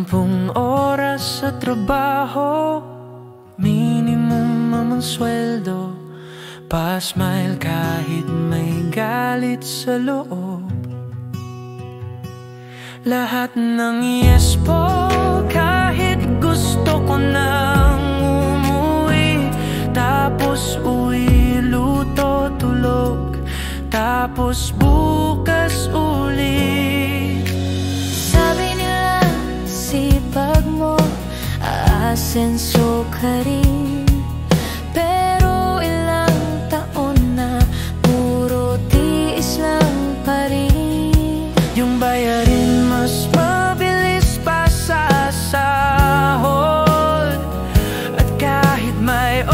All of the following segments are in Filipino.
10 oras sa trabaho, minimum ang sweldo, pa-smile kahit may galit sa loob. Lahat ng yes po, kahit gusto ko nang umuwi. Tapos uwi, luto, tulog, tapos bukas ulit. Sabi nila, sipag mo, aasenso ka rin. Pero ilang taon na, puro tiis lang pa rin. Yung bayarin mas mabilis pa sa sahod, at kahit may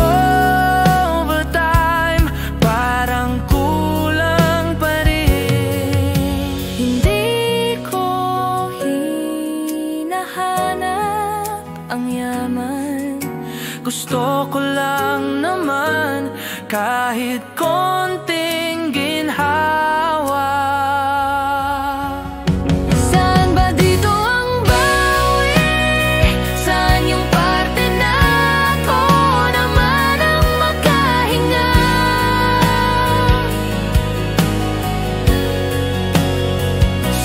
overtime, parang kulang pa rin. Hindi ko hinahanap ang yaman, Gusto ko lang naman kahit konting ginhawa. Saan ba dito ang bawi? Saan yung parte na ako naman ang makahinga?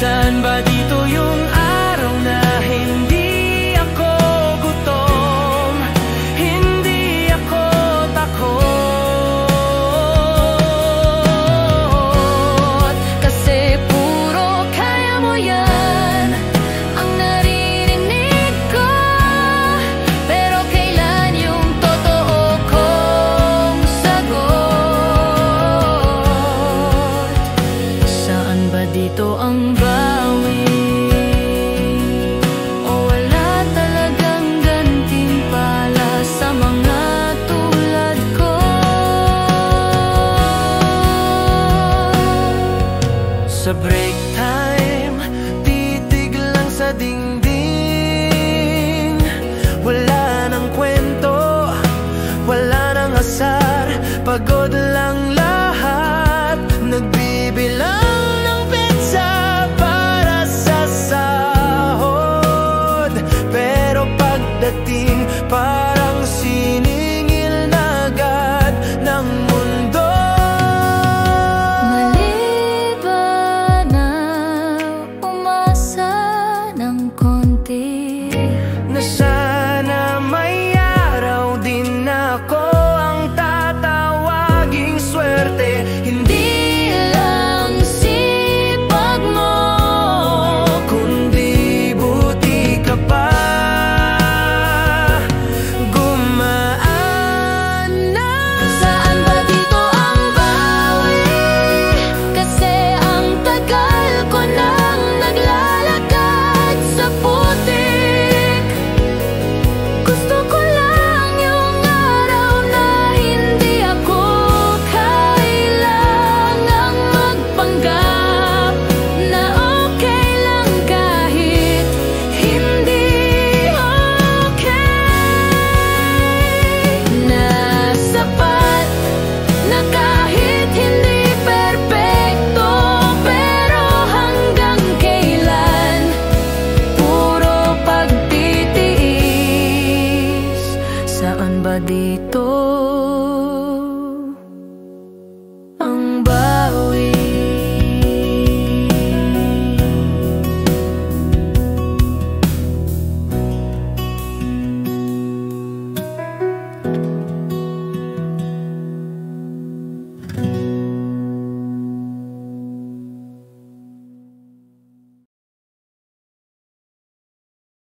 Saan ba dito yung araw na hindi ako gutom, hindi ako takot? Kasi puro kaya mo yan ang naririnig ko. Pero kailan yung totoo kong sagot? Saan ba dito ang bawi? O wala talagang gantimpala sa mga tulad ko? Sa break time, titig lang sa dingding. Wala nang kwento, wala nang asar, pagod lang lahat. Nagbibilang ng pizza para sa sahod, pero pagdating parang siningil na agad ng mundo. Mali ba na umasa ng konti? Na sana may araw din ako ang tatawaging swerte. Hindi lang sipag mo, kundi buti ka pa. Gumaan na. Saan ba dito ang bawi? Kasi ang tagal ko nang naglalakad sa putik. Gusto ko lang yung araw na hindi ako kailangang magpanggap na okay lang kahit hindi okay. Na sapat na kahit hindi perpekto, pero hanggang kailan puro pagtitiis? Saan ba dito